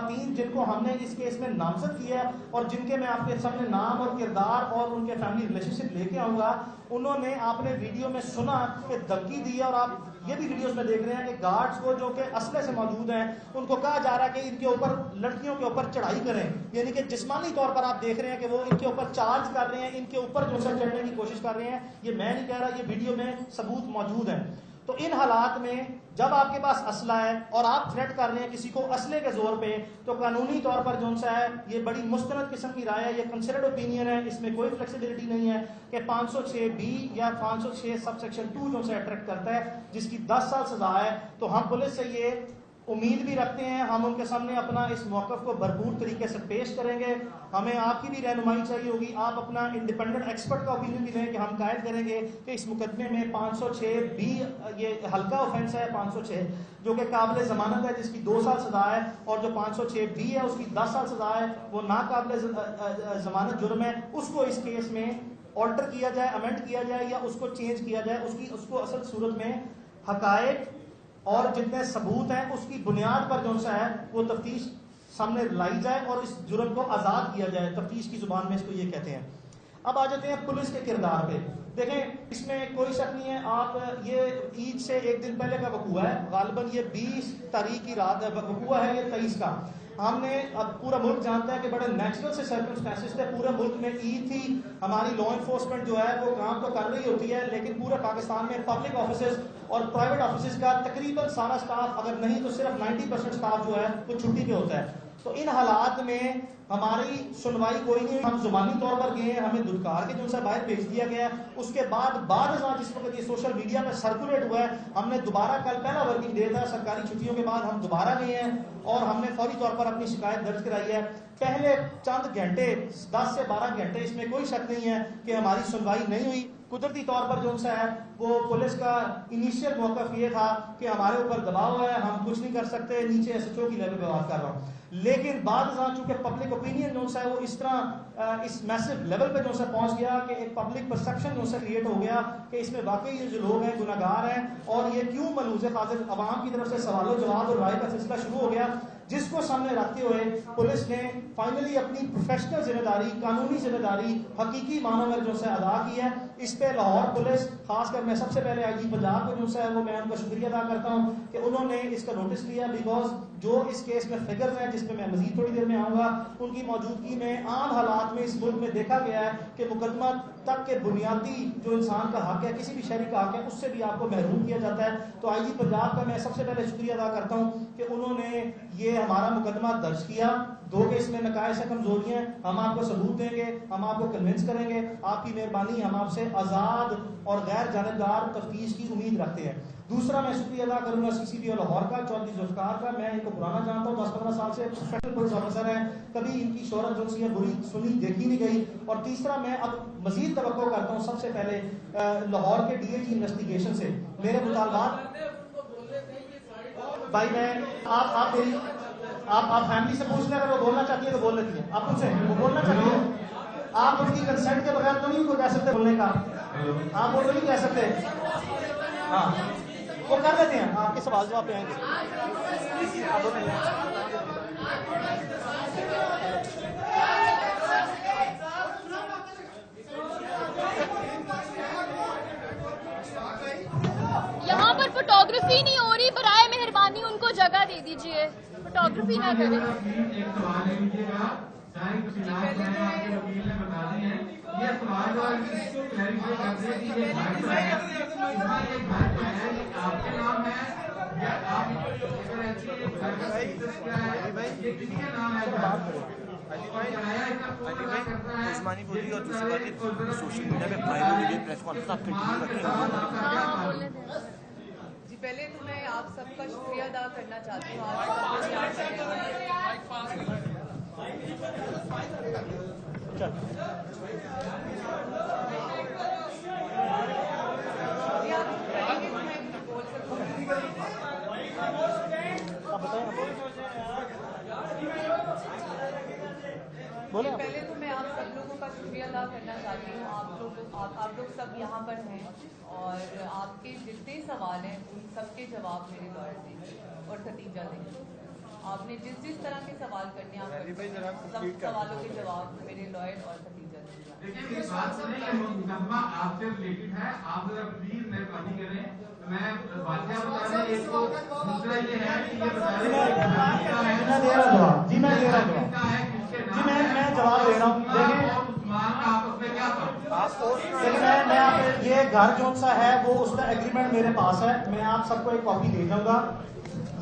तीन जिनको हमने इस केस में नामजद किया और जिनके मैं आपके सामने नाम और किरदार और उनके फैमिली रिलेशनशिप लेके आऊंगा, उन्होंने आपने वीडियो में सुना कि धमकी दी और आप ये भी वीडियोस में देख रहे हैं कि गार्ड्स को जो कि असले से मौजूद हैं उनको कहा जा रहा है कि इनके ऊपर लड़कियों के ऊपर चढ़ाई करें, यानी कि जिस्मानी तौर पर आप देख रहे हैं कि वो इनके ऊपर चार्ज कर रहे हैं, इनके ऊपर जो है चढ़ने की कोशिश कर रहे हैं। ये मैं नहीं कह रहा, ये वीडियो में सबूत मौजूद है। तो इन हालात में जब आपके पास असला है और आप थ्रेट कर रहे हैं किसी को असले के जोर पे, तो कानूनी तौर पर जो सा है ये बड़ी मुस्तनद किस्म की राय है, ये कंसिडर्ड ओपिनियन है, इसमें कोई फ्लेक्सिबिलिटी नहीं है कि 506B या 506 सब सेक्शन 2 जो सा अट्रैक्ट करता है जिसकी 10 साल सजा है। तो हम पुलिस से ये उम्मीद भी रखते हैं, हम उनके सामने अपना इस मौकफ को भरपूर तरीके से पेश करेंगे। हमें आपकी भी रहनुमाई चाहिए होगी, आप अपना इंडिपेंडेंट एक्सपर्ट का ओपिनियन भी लें कि हम कायद करेंगे कि इस मुकदमे में 506B ये हल्का ऑफेंस है 506 जो कि काबिल जमानत है जिसकी 2 साल सजा है, और जो 506B है उसकी 10 साल सजा है, वो नाकाबिल जमानत जुर्म है। उसको इस केस में ऑल्टर किया जाए, अमेंड किया जाए या उसको चेंज किया जाए, उसको असल सूरत में हकायक और जितने सबूत हैं उसकी बुनियाद पर जो सा है वो तफ्तीश सामने लाई जाए और इस जुर्म को आजाद किया जाए, तफ्तीश की जुबान में इसको ये कहते हैं। अब आ जाते हैं पुलिस के किरदार पे। देखें, इसमें कोई शक नहीं है, आप ये ईद से एक दिन पहले का वकूआ है, गालिबन ये 20 तारीख की रात वकूआ है, ये 23 का। हमने अब पूरा मुल्क जानता है कि बड़े नेचुरल से सर्कमस्टेंसेस थे, पूरे मुल्क में ईद थी, हमारी लॉ इन्फोर्समेंट जो है वो काम तो कर रही होती है, लेकिन पूरे पाकिस्तान में पब्लिक ऑफिसेज और प्राइवेट ऑफिसेज का तकरीबन सारा स्टाफ, अगर नहीं तो सिर्फ 90% स्टाफ जो है वो छुट्टी पे होता है। तो इन हालात में हमारी सुनवाई कोई नहीं, हम जुबानी तौर पर गए हैं, हमें दुदकार के जो सा बाहर भेज दिया गया। उसके बाद जिस वक्त ये सोशल मीडिया में सर्कुलेट हुआ है, हमने दोबारा कल पहला वर्किंग डे था, सरकारी छुट्टियों के बाद हम दोबारा गए हैं और हमने फौरी तौर पर अपनी शिकायत दर्ज कराई है। पहले चंद घंटे 10 से 12 घंटे इसमें कोई शक नहीं है कि हमारी सुनवाई नहीं हुई। कुदरती तौर पर जो सा है वो पुलिस का इनिशियल मौकफ ये था कि हमारे ऊपर दबाव है, हम कुछ नहीं कर सकते, नीचे SHO की लेवल पे बात कर रहा हूँ। लेकिन बाद चूंकि पब्लिक ओपिनियन जो सा है वो इस तरह इस मैसिव लेवल पे जो सा पहुंच गया कि एक पब्लिक परसेप्शन जो सा क्रिएट हो गया कि इसमें वाकई ये जो लोग हैं गुनाहगार हैं और ये क्यों मलूज़ खातिर अवाम की तरफ से सवालों जवाब और राय का सिलसिला शुरू हो गया, जिसको सामने रखते हुए पुलिस ने फाइनली अपनी प्रोफेशनल जिम्मेदारी, कानूनी जिम्मेदारी हकीकी मानों में जो है अदा की है। इस पे लाहौर पुलिस, खासकर मैं सबसे पहले IG पंजाब को जो है वो मैं उनका शुक्रिया अदा करता हूँ कि उन्होंने इसका नोटिस लिया, बिकॉज जो इस केस में फिगर्स हैं जिसमें मैं मजीद थोड़ी देर में आऊंगा, उनकी मौजूदगी में आम हालात में इस मुल्क में देखा गया है कि मुकदमा तक के बुनियादी जो इंसान का हक है, किसी भी शहरी का हक है, उससे भी आपको महरूम किया जाता है। तो IG पंजाब का मैं सबसे पहले शुक्रिया अदा करता हूँ कि उन्होंने ये हमारा मुकदमा दर्ज किया। 2 केस में नकायस से कमजोरियां, हम आपको सबूत देंगे, हम आपको कन्विंस करेंगे, आपकी मेहरबानी, हम आपसे आजाद और गैर जानिबदार तफ्तीश की उम्मीद रखते हैं। दूसरा मैं शुक्रिया अदा करूंगा CCPO लाहौर का, चौधरी जुल्फिकार का। मैं इनको पुराना जानता हूँ, 10-15 साल से प्रोफेशनल पुलिस ऑफिसर है, कभी इनकी शोहरत जो सी बुरी सुनी देखी नहीं गई। और तीसरा मैं अब मजीद तवक्को करता हूँ सबसे पहले लाहौर के DIG इन्वेस्टिगेशन से मेरे मुतालबात। भाई मैं आप मेरी आप फैमिली से पूछ लें, अगर वो बोलना चाहती है तो बोल लेती है, आप उनसे वो बोलना चाहती है, आप उनकी कंसेंट के बगैर तो नहीं उनको कह सकते बोलने का, आप वो तो नहीं कह सकते। हाँ वो कर लेते हैं, आपके सवाल जवाब पे आएंगे। यहाँ पर फोटोग्राफी नहीं हो रही, बराए मेहरबानी उनको जगह दे दीजिए, फोटोग्राफी ना करें। उस्मानी बोली और दूसरी बात सोशल मीडिया पे वायरल वीडियो प्रेस कॉन्फ्रेंस आप कंटिन्यू रखें। जी पहले तो मैं आप सबका शुक्रिया अदा करना चाहती हूँ। पहले तो मैं आप सब लोगों का शुक्रिया अदा करना चाहती हूँ। आप लोग सब यहाँ पर हैं और आपके जितने सवाल हैं उन सब के जवाब मेरे द्वारा देंगे और खतीजा देंगे। आपने जिस जिस तरह के सवाल करने आप सब सवालों के जवाब मेरे लॉयर और खतीजा ने दिया। देखिए इस बात से नहीं, मुकदमा आपसे रिलेटेड है, आप जरा प्लीज मेहरबानी करें। मैं बातें बता रहे हैं, एक तो दूसरा ये है कि ये बता रहे हैं मैं दे रहा जवाब जी, मैं दे रहा जवाब जी, मैं जवाब दे रहा हूँ। देखिए आपस में क्या देखिए मैं आप ये घर कौन सा है वो उसका एग्रीमेंट मेरे पास है, मैं आप सबको एक कॉपी दे दूंगा।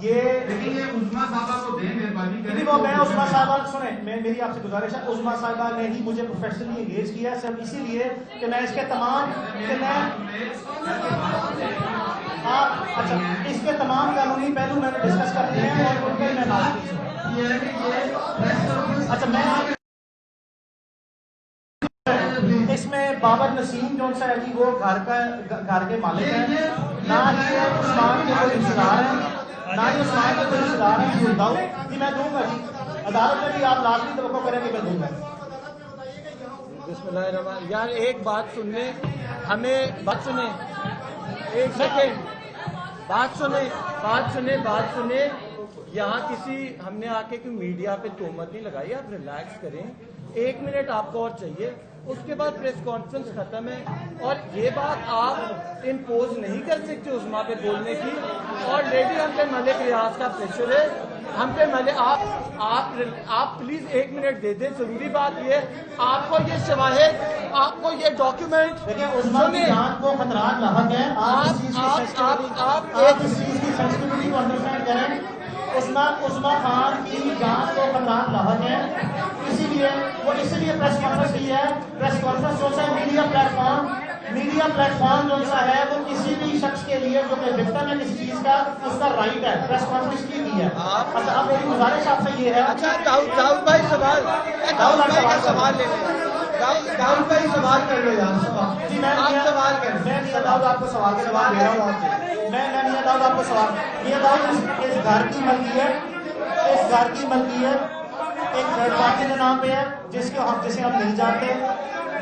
ये लेकिन ये उस्मा साहबा को दें, मेहरबानी करें। वो मैं उस्मा साहबा सुने, मैं मेरी आपसे गुजारिश है, उस्मा साहबा ने ही मुझे प्रोफेशनली एंगेज किया सिर्फ इसीलिए कि मैं इसके तमाम कि मैं अच्छा इसके तमाम कानूनी पहलू मैंने डिस्कस कर लिए हैं और उन पर मैं अच्छा मैं इसमें बाबर नसीम जो सा है जी वो घर के मालिक हैं, ना ये उस्मान के कोई रिश्तेदार हैं, ना ही उस्मान के कोई रिश्तेदार हैं। जी मैं दूंगा जी, अदालत में भी आप लाजमी तवक्को करेंगे, मैं दूंगा। बिस्मिल्लाहिर्रहमान। यार एक बात सुनने, हमें बात सुने, एक सेकेंड, बात सुने। यहाँ किसी हमने आके कोई मीडिया पे तोहमत नहीं लगाई, आप रिलैक्स करें, 1 मिनट आपको और चाहिए, उसके बाद प्रेस कॉन्फ्रेंस खत्म है। और ये बात आप इम्पोज नहीं कर सकते उस्मा पे बोलने की। और लेडी हम पे मलिक रियाज का प्रेशर है, हम पे मलिक आप प्लीज 1 मिनट दे दें। जरूरी बात ये, आपको ये शवाहिद, आपको ये डॉक्यूमेंट, देखिए उस्मा की जान को खतरात लाहक है। आप इस चीज की सेंसिटिविटी को अंडरस्टैंड करें। उस्मा खान की जान को खतरात लाहक है, इसीलिए प्रेस कॉन्फ्रेंस की है। प्रेस कॉन्फ्रेंस जो सा मीडिया प्लेटफॉर्म जो सा है वो किसी भी शख्स के लिए जो कि विक्टिम है किसी चीज का, उसका राइट है। प्रेस कॉन्फ्रेंस की है। अच्छा अब मेरी गुजारिश आपसे ये है। अच्छा दाऊद भाई सवाल ले लें। दाऊद भाई सवाल कर लो यार, जी मैं सवाल करें। मैं मियां दाऊद आपको सवाल का जवाब दे रहा हूँ आपसे। मैं मियां दाऊद आपको सवाल, मियां दाऊद इस घर की मलकियत एक थर्ड पार्टी के नाम पे है जिसे हम नहीं जानते।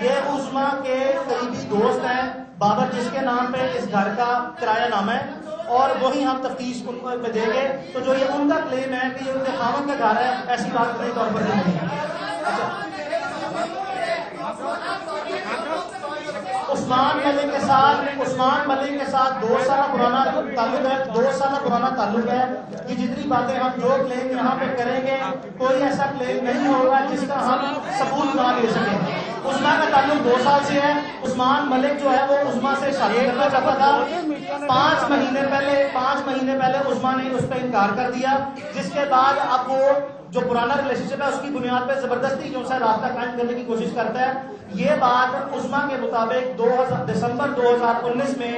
ये उस्मा के करीबी दोस्त हैं बाबर, जिसके नाम पे इस घर का किराया नामा है, और वही हम तफ्तीश में देंगे। तो जो ये उनका क्लेम है कि ये उनके खामन का घर है, ऐसी बात नहीं तौर पर नहीं है। अच्छा उस्मान मलिक के साथ 2 साल पुराना ताल्लुक है। कि जितनी बातें हम जो क्लेम यहाँ पे करेंगे, कोई ऐसा क्लेम नहीं होगा जिसका हम सबूत ना दे सके। उस्मा का ताल्लुक 2 साल से है। उस्मान मलिक जो है वो उस्मा से शादी करना चाहता था। 5 महीने पहले उस्मा ने उस पर इनकार कर दिया, जिसके बाद अब वो जो पुराना रिलेशनशिप है उसकी बुनियाद पर जबरदस्ती जो है रास्ता कायम करने की कोशिश करता है। ये बात उस्मा के मुताबिक दिसंबर 2019 में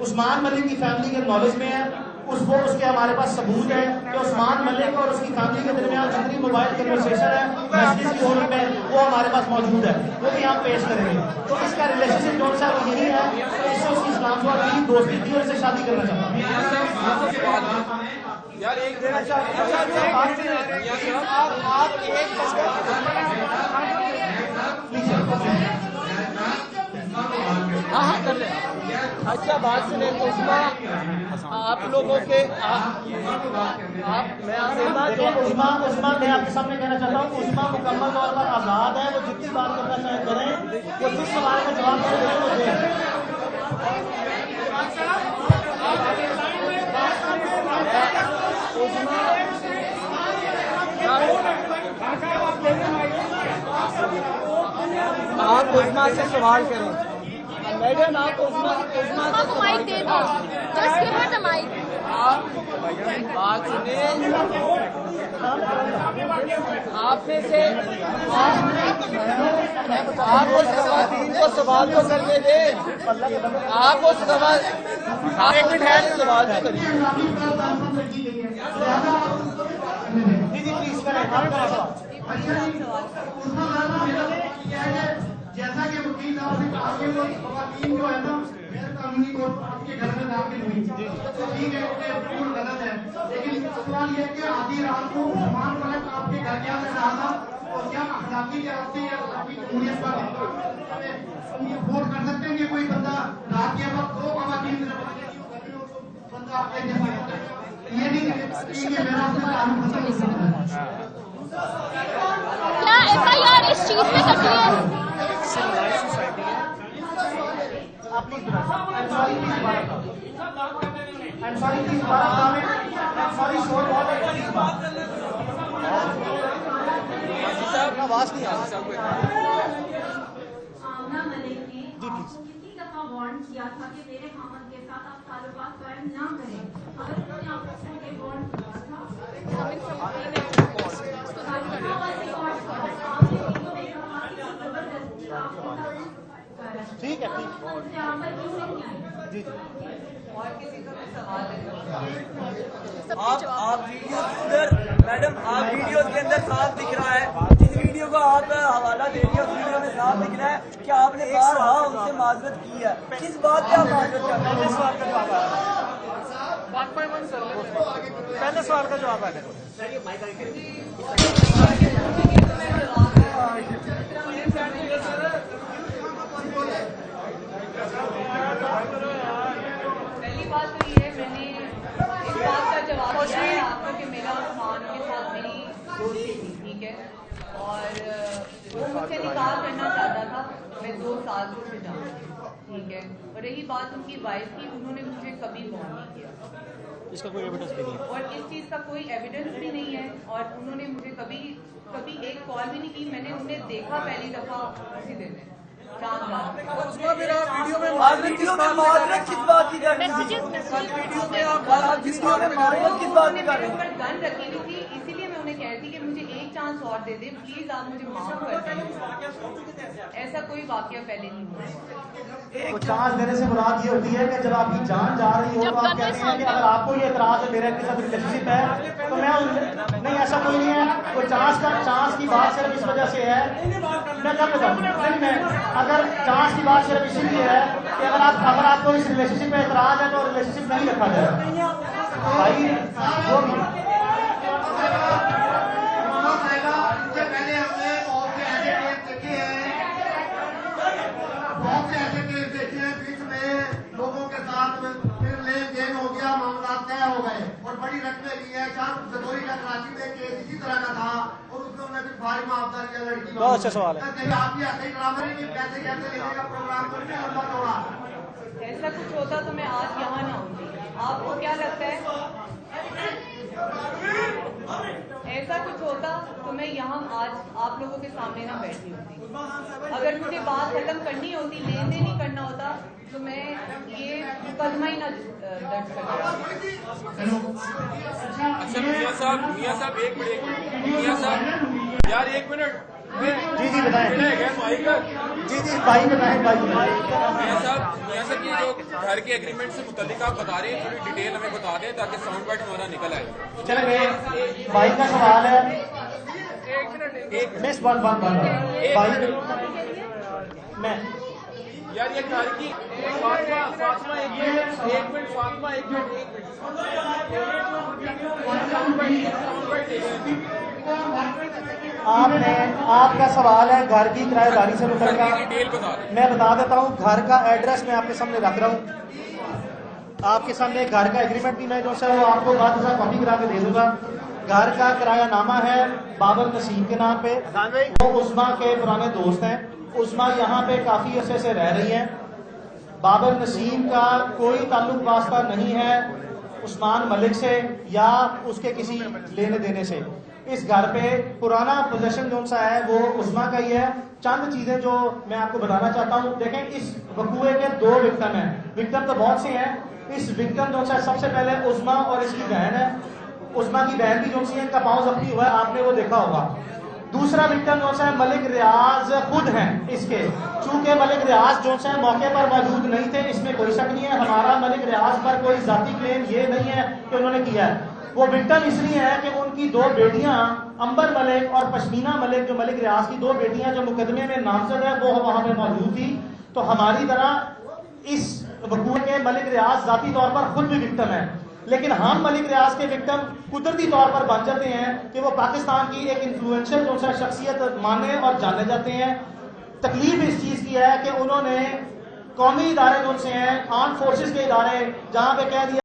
उस्मान मलिक की फैमिली के नॉलेज में है। उसके हमारे पास सबूत है कि उस्मान मलिक और उसकी फैमिली के दरमियान जितनी मोबाइल कन्वर्सेशन है, मैसेज की फोन में, वो हमारे पास मौजूद है, वो भी हम पेश करेंगे। तो इसका रिलेशनशिप जो है वो यही है, इससे उसकी इस्लाम से और दोस्ती थी और उससे शादी करना चाहता है। यार एक देना हाँ कर ले। अच्छा बात सुने उस्मा, आप लोगों के उस्मा मैं आपके सामने कहना चाहता हूँ, उस्मा मुकम्मल तौर पर आजाद है। वो जितनी बात करना चाहे करें, वो जिस सवाल का जवाब दें वो दें। आप उस्मा से सवाल करें। मैडम आप उस्मा को माइक दे दो, just give her the mic. आप बात सुने, आप में से आप उस खवातीन को सवाल तो करने दे। आप उस सवाल 1 मिनट है, सवाल तो करिए। जैसा कि वकील साहब ने कहा कि वो खवातीन जो है ना गैर कानूनी तौर पर आपके घर में दाखिल हुई, तो ठीक है, बिल्कुल गलत है। लेकिन सवाल ये है कि आधी रात को उस्मान मलिक आपके घर क्या कर रहा था, और क्या अखलाकी के रास्ते या अखलाकी जमहूरियत का हम ये वोट कर सकते हैं कि कोई बंदा रात के वक्त 2 खवातीन बंदा आपके ये नहीं कि मेरा उसमें ताल्लुक खत्म हो सकता है। क्या FIR इस चीज पे कटी है? आवाज नहीं आ रही। आमना मलिक ने आपको कितनी दफा वार्न किया था कि मेरे खामन के साथ आप ताल्लुकात कायम ना करें? अगर उन्होंने आपको के वार्न किया था ठीक है, ठीक जी। और किसी का भी सवाल है? आप वीडियो उधर मैडम आप वीडियो के अंदर साफ दिख रहा है, जिस वीडियो को आप हवाला दे रही है उस वीडियो में साफ दिख रहा है कि आपने बारहा उनसे माजरत की है। किस बात पे आप माजरत कर रहे हैं? पहले सवाल का जवाब आया, पहले सवाल का जवाब आया। पहली बात तो ये है, मैंने इस बात का जवाब दिया है आपको कि मेरा उस्मान के साथ मेरी दोस्ती थी, ठीक है, और वो मुझसे निकाह करना चाहता था। मैं 2 साल से उसे जानती हूँ, ठीक है, और रही बात उनकी वाइफ की, उन्होंने मुझे कभी फोन नहीं किया, इसका कोई एविडेंस भी नहीं है, और इस चीज़ का कोई एविडेंस भी नहीं है, और उन्होंने मुझे कभी एक कॉल भी नहीं की। मैंने उन्हें देखा पहली दफा उसी दिन है, चांद रात। माजरत किस बात की कर रहे हैं? मैसेजेस वीडियो में आप माजरत किस बात की कर रहे हैं? पर गन रखी हुई थी, इसीलिए मैं उन्हें कह रही थी कि मुझे एक चांस और दे दे प्लीज, आप मुझे माफ कर दें। ऐसा कोई वाकया पहले नहीं हुआ। तो चांस देने से मुराद ये होती है कि जब आपकी जान जा रही हो तो आप कहते हैं कि अगर आपको ये एतराज है मेरे साथ रिलेशनशिप है तो मैं नहीं, ऐसा कोई नहीं है। वो चांस की बात सिर्फ इस वजह से है, मैं कब बताऊँ, नहीं मैं अगर चांस की बात सिर्फ इसीलिए है कि अगर आपको इस रिलेशनशिप में एतराज है तो रिलेशनशिप नहीं रखा जाए भाई। वो भी पहले हमने बहुत से ऐसे केस देखे हैं, बीच में लोगों के साथ फिर लेन देन हो गया, मामला तय हो गए और बड़ी रकमें ली है। जदोरी का कराची में केस इसी तरह का था और उसमें उन्होंने फिर भारी मुआवजा लिया लड़की। बहुत अच्छा सवाल है। आप भी ऐसे ही ड्रामा नहीं कि पैसे कैसे लेने का प्रोग्राम करके लंबा दौड़ा। ऐसा कुछ होता तो मैं आज यहाँ ना होती। आपको क्या लगता है ऐसा कुछ होता तो मैं यहाँ आज आप लोगों के सामने ना बैठी होती? अगर मुझे बात खत्म करनी होती, लेन देन नहीं करना होता, तो मैं ये मुकदमा ही ना दर्ज करता। अच्छा मियां साहब एक मिनट मियां साहब यार 1 मिनट जी बताएं। जी भाई बताएं। मियां साहब ये जो घर के एग्रीमेंट से मुतालिक आप बता रहे हैं, थोड़ी डिटेल हमें बता दें ताकि साउंड बाइट हमारा निकल आए। चलेंगे, भाई का सवाल है। मिस वन भाई मैं यार ये घर की फातिमा एक मिनट आपका सवाल है घर की किराएदारी से मुतल्लिक। डिटेल बता दें। मैं बता देता हूँ, घर का एड्रेस मैं आपके सामने रख रहा हूँ, आपके सामने घर का एग्रीमेंट भी मैं जो है वो आपको बाद में कॉपी करा के दे दूंगा। घर का किराया नामा है बाबर नसीम के नाम पे, वो उस्मा के पुराने दोस्त हैं। उस्मा यहाँ पे काफी अरसे से रह रही हैं। बाबर नसीम का कोई ताल्लुक वास्ता नहीं है उस्मान मलिक से या उसके किसी लेने देने से। इस घर पे पुराना पोजेशन जो सा है वो उस्मा का ही है। चंद चीजें जो मैं आपको बताना चाहता हूँ, देखें इस वकूए के 2 विक्टिम हैं। विक्टिम तो बहुत से हैं, इस विक्टिम जो सा सबसे पहले उस्मा और इसकी बहन है। उस्मा की बहन की जो सी इनका पाँव जख्मी हुआ है, आपने वो देखा होगा। दूसरा विक्टिम जो सा मलिक रियाज खुद हैं इसके, चूंकि मलिक रियाज जो सा मौके पर मौजूद नहीं थे, इसमें कोई शक नहीं है। हमारा मलिक रियाज पर कोई जाती क्लेम ये नहीं है कि उन्होंने किया है। वो विक्टिम इसलिए है कि उनकी 2 बेटियां अंबर मलिक और पश्मीना मलिक, जो मलिक रियाज की 2 बेटियां जो मुकदमे में नामजद है, वो वहां पे मौजूद थी। तो हमारी तरह इस वकूए के मलिक रियाज जाती तौर पर खुद भी विक्टिम है, लेकिन हम मलिक रियाज के विक्टिम कुदरती तौर पर बन जाते हैं कि वो पाकिस्तान की एक इन्फ्लुएंशियल जो सा शख्सियत माने और जाने जाते हैं। तकलीफ इस चीज की है कि उन्होंने कौमी इदारे जो से हैं, आर्म फोर्सेस के इदारे, जहां पे कह दिया